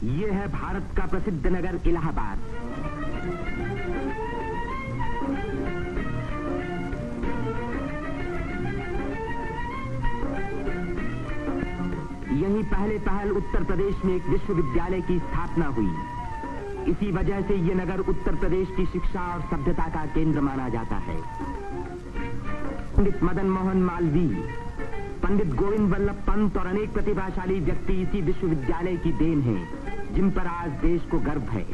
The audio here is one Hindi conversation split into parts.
ये है भारत का प्रसिद्ध नगर इलाहाबाद। यहीं पहल उत्तर प्रदेश में एक विश्वविद्यालय की स्थापना हुई। इसी वजह से ये नगर उत्तर प्रदेश की शिक्षा और सभ्यता का केंद्र माना जाता है। पंडित मदन मोहन मालवीय, पंडित गोविंद वल्लभ पंत और अनेक प्रतिभाशाली व्यक्ति इसी विश्वविद्यालय की देन हैं, जिन पर आज देश को गर्व है।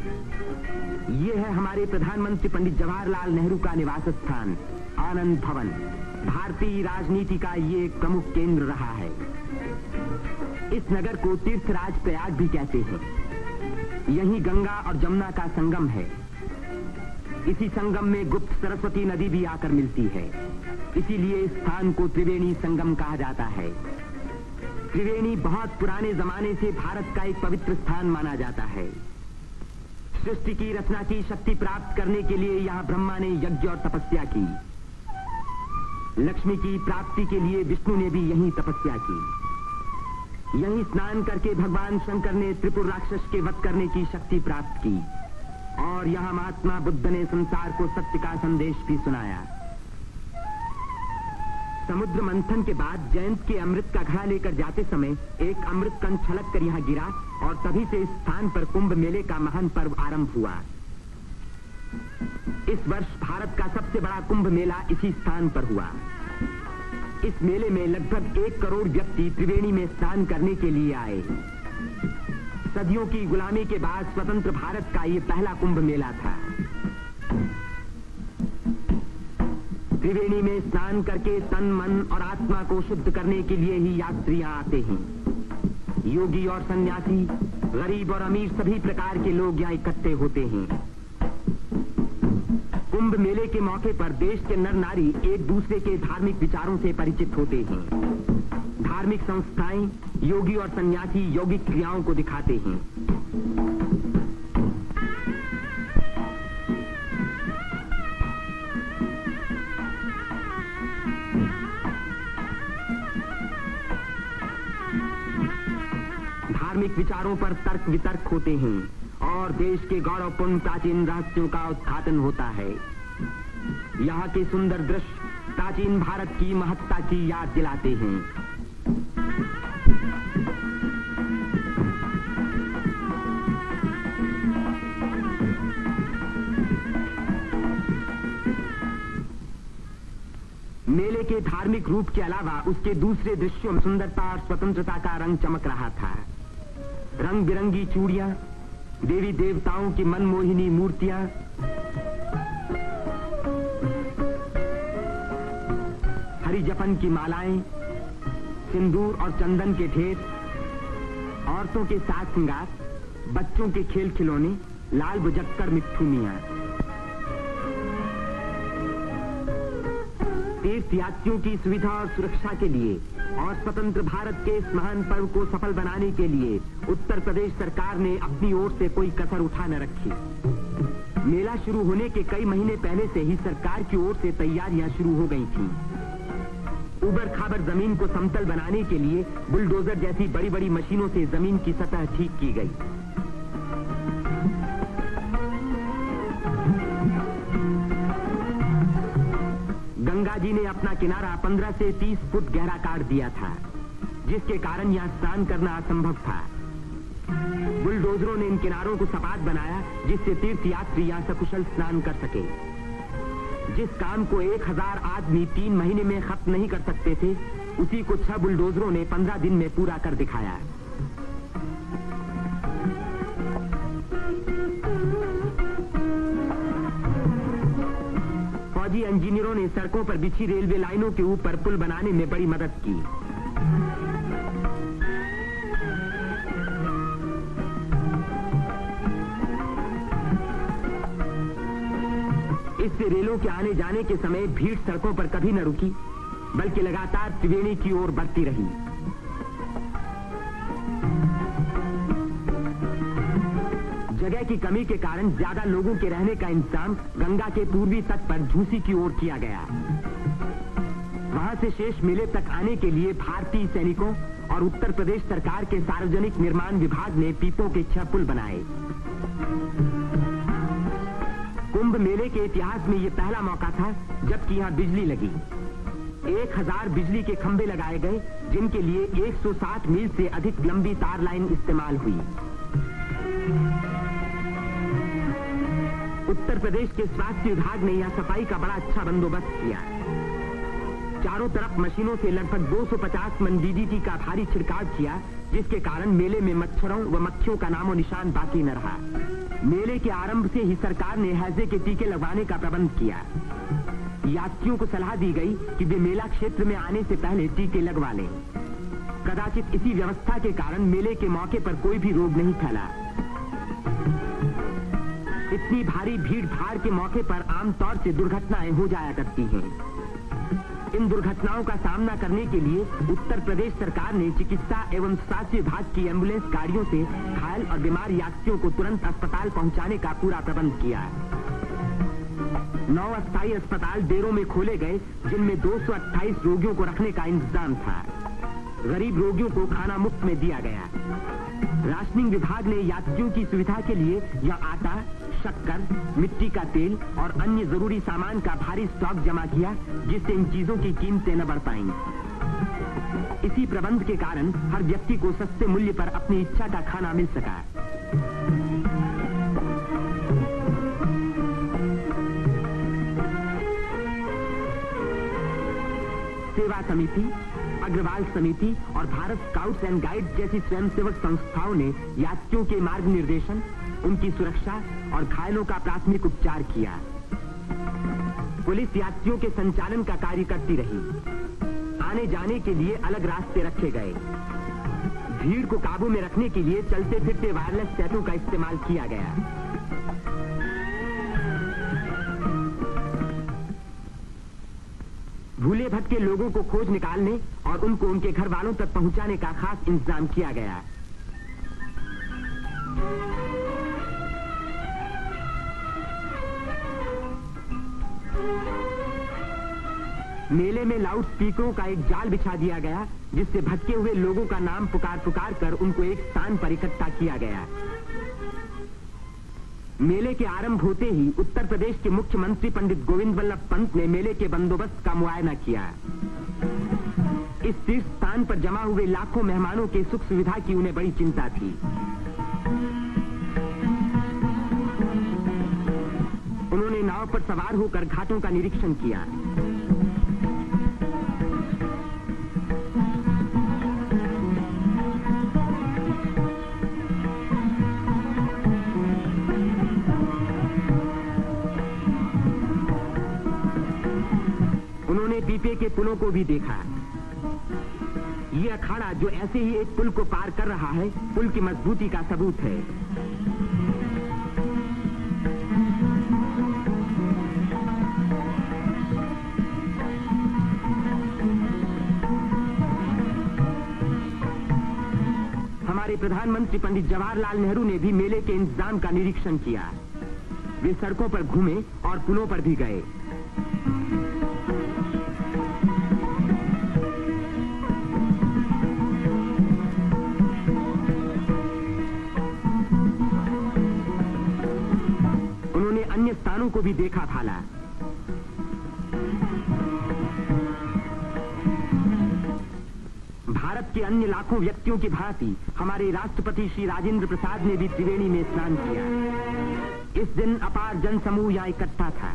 ये है हमारे प्रधानमंत्री पंडित जवाहरलाल नेहरू का निवास स्थान, आनंद भवन। भारतीय राजनीति का ये एक प्रमुख केंद्र रहा है। इस नगर को तीर्थराज प्रयाग भी कहते हैं। यहीं गंगा और जमुना का संगम है। इसी संगम में गुप्त सरस्वती नदी भी आकर मिलती है। इसीलिए इस स्थान को त्रिवेणी संगम कहा जाता है। त्रिवेणी बहुत पुराने जमाने से भारत का एक पवित्र स्थान माना जाता है। सृष्टि की रचना की शक्ति प्राप्त करने के लिए यहाँ ब्रह्मा ने यज्ञ और तपस्या की। लक्ष्मी की प्राप्ति के लिए विष्णु ने भी यहीं तपस्या की। यहीं स्नान करके भगवान शंकर ने त्रिपुर राक्षस के वध करने की शक्ति प्राप्त की। और यहाँ महात्मा बुद्ध ने संसार को सत्य का संदेश भी सुनाया। समुद्र मंथन के बाद जयंत के अमृत का घड़ा लेकर जाते समय एक अमृत कण छलक कर यहाँ गिरा और तभी से इस स्थान पर कुंभ मेले का महान पर्व आरंभ हुआ। इस वर्ष भारत का सबसे बड़ा कुंभ मेला इसी स्थान पर हुआ। इस मेले में लगभग 1 करोड़ व्यक्ति त्रिवेणी में स्नान करने के लिए आए। सदियों की गुलामी के बाद स्वतंत्र भारत का ये पहला कुंभ मेला था। त्रिवेणी में स्नान करके तन, मन और आत्मा को शुद्ध करने के लिए ही यात्रियां आते हैं। योगी और सन्यासी, गरीब और अमीर सभी प्रकार के लोग यहाँ इकट्ठे होते हैं। कुंभ मेले के मौके पर देश के नर नारी एक दूसरे के धार्मिक विचारों से परिचित होते हैं। धार्मिक संस्थाएं योगी और सन्यासी यौगिक क्रियाओं को दिखाते हैं। धार्मिक विचारों पर तर्क वितर्क होते हैं और देश के गौरवपूर्ण प्राचीन रहस्यों का उद्घाटन होता है। यहाँ के सुंदर दृश्य प्राचीन भारत की महत्ता की याद दिलाते हैं। मेले के धार्मिक रूप के अलावा उसके दूसरे दृश्यों में सुंदरता और स्वतंत्रता का रंग चमक रहा था। रंग बिरंगी चूड़ियां, देवी देवताओं की मनमोहिनी मूर्तियां, हरी जपन की मालाएं, सिंदूर और चंदन के ढेर, औरतों के साज श्रृंगार, बच्चों के खेल खिलौने, लाल बुझक्कड़ मिट्ठू मियां। तीर्थयात्रियों की सुविधा और सुरक्षा के लिए और स्वतंत्र भारत के इस महान पर्व को सफल बनाने के लिए उत्तर प्रदेश सरकार ने अपनी ओर से कोई कसर उठा न रखी। मेला शुरू होने के कई महीने पहले से ही सरकार की ओर से तैयारियां शुरू हो गई थीं। उबड़ खाबड़ जमीन को समतल बनाने के लिए बुलडोजर जैसी बड़ी बड़ी मशीनों से जमीन की सतह ठीक की गई। गंगा जी ने अपना किनारा 15 से 30 फुट गहरा काट दिया था, जिसके कारण यहाँ स्नान करना असंभव था। बुलडोजरों ने इन किनारों को सपाट बनाया, जिससे तीर्थयात्री यहाँ सकुशल स्नान कर सके। जिस काम को 1000 आदमी 3 महीने में खत्म नहीं कर सकते थे, उसी को 6 बुलडोजरों ने 15 दिन में पूरा कर दिखाया। फौजी इंजीनियरों ने सड़कों पर बिछी रेलवे लाइनों के ऊपर पुल बनाने में बड़ी मदद की। इससे रेलों के आने जाने के समय भीड़ सड़कों पर कभी न रुकी, बल्कि लगातार त्रिवेणी की ओर बढ़ती रही। जगह की कमी के कारण ज्यादा लोगों के रहने का इंतजाम गंगा के पूर्वी तट पर झूसी की ओर किया गया। वहां से शेष मेले तक आने के लिए भारतीय सैनिकों और उत्तर प्रदेश सरकार के सार्वजनिक निर्माण विभाग ने पीपों के 6 पुल बनाए। कुंभ मेले के इतिहास में यह पहला मौका था जबकि यहां बिजली लगी। 1000 बिजली के खंभे लगाए गए, जिनके लिए 160 मील से अधिक लंबी तार लाइन इस्तेमाल हुई। उत्तर प्रदेश के स्वास्थ्य विभाग ने यहां सफाई का बड़ा अच्छा बंदोबस्त किया। चारों तरफ मशीनों से लगभग 250 मन डीडीटी का भारी छिड़काव किया, जिसके कारण मेले में मच्छरों व मक्खियों का नामो निशान बाकी न रहा। मेले के आरंभ से ही सरकार ने हैजे के टीके लगवाने का प्रबंध किया। यात्रियों को सलाह दी गई कि वे मेला क्षेत्र में आने से पहले टीके लगवा लें। कदाचित इसी व्यवस्था के कारण मेले के मौके पर कोई भी रोग नहीं फैला। इतनी भारी भीड़ भाड़ के मौके पर आमतौर से दुर्घटनाएं हो जाया करती हैं। इन दुर्घटनाओं का सामना करने के लिए उत्तर प्रदेश सरकार ने चिकित्सा एवं स्वास्थ्य विभाग की एम्बुलेंस गाड़ियों से घायल और बीमार यात्रियों को तुरंत अस्पताल पहुंचाने का पूरा प्रबंध किया। 9 अस्थायी अस्पताल देरों में खोले गए, जिनमें 228 रोगियों को रखने का इंतजाम था। गरीब रोगियों को खाना मुफ्त में दिया गया। राशनिंग विभाग ने यात्रियों की सुविधा के लिए यहां आटा, शक्कर, मिट्टी का तेल और अन्य जरूरी सामान का भारी स्टॉक जमा किया, जिससे इन चीजों की कीमतें न बढ़ पाईं। इसी प्रबंध के कारण हर व्यक्ति को सस्ते मूल्य पर अपनी इच्छा का खाना मिल सका। सेवा समिति, अग्रवाल समिति और भारत स्काउट्स एंड गाइड्स जैसी स्वयंसेवक संस्थाओं ने यात्रियों के मार्ग निर्देशन, उनकी सुरक्षा और घायलों का प्राथमिक उपचार किया। पुलिस यात्रियों के संचालन का कार्य करती रही। आने जाने के लिए अलग रास्ते रखे गए। भीड़ को काबू में रखने के लिए चलते फिरते वायरलेस सेतु का इस्तेमाल किया गया। भूले भटके लोगों को खोज निकालने और उनको उनके घर वालों तक पहुंचाने का खास इंतजाम किया गया। मेले में लाउड स्पीकरों का एक जाल बिछा दिया गया, जिससे भटके हुए लोगों का नाम पुकार पुकार कर उनको एक स्थान पर इकट्ठा किया गया। मेले के आरंभ होते ही उत्तर प्रदेश के मुख्यमंत्री पंडित गोविंद वल्लभ पंत ने मेले के बंदोबस्त का मुआयना किया। इस तीर्थ स्थान पर जमा हुए लाखों मेहमानों के सुख सुविधा की उन्हें बड़ी चिंता थी। उन्होंने नाव पर सवार होकर घाटों का निरीक्षण किया। उन्होंने पीपे के पुलों को भी देखा। ये अखाड़ा जो ऐसे ही एक पुल को पार कर रहा है, पुल की मजबूती का सबूत है। हमारे प्रधानमंत्री पंडित जवाहरलाल नेहरू ने भी मेले के इंतजाम का निरीक्षण किया। वे सड़कों पर घूमे और पुलों पर भी गए। उन्होंने अन्य स्थानों को भी देखा भाला। भारत के अन्य लाखों व्यक्तियों की भांति हमारे राष्ट्रपति श्री राजेंद्र प्रसाद ने भी त्रिवेणी में स्नान किया। इस दिन अपार जनसमूह यहां इकट्ठा था।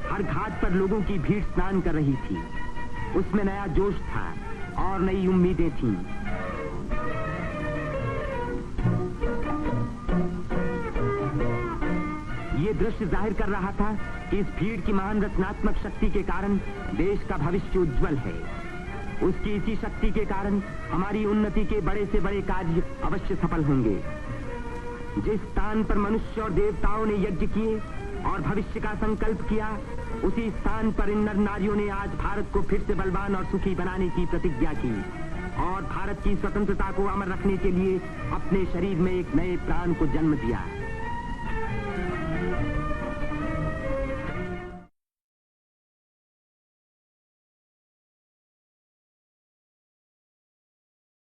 हर घाट पर लोगों की भीड़ स्नान कर रही थी। उसमें नया जोश था और नई उम्मीदें थीं। ये दृश्य जाहिर कर रहा था कि इस भीड़ की महान रचनात्मक शक्ति के कारण देश का भविष्य उज्जवल है। उसकी इसी शक्ति के कारण हमारी उन्नति के बड़े से बड़े कार्य अवश्य सफल होंगे। जिस स्थान पर मनुष्य और देवताओं ने यज्ञ किए और भविष्य का संकल्प किया, उसी स्थान पर इन नर नारियों ने आज भारत को फिर से बलवान और सुखी बनाने की प्रतिज्ञा की और भारत की स्वतंत्रता को अमर रखने के लिए अपने शरीर में एक नए प्राण को जन्म दिया।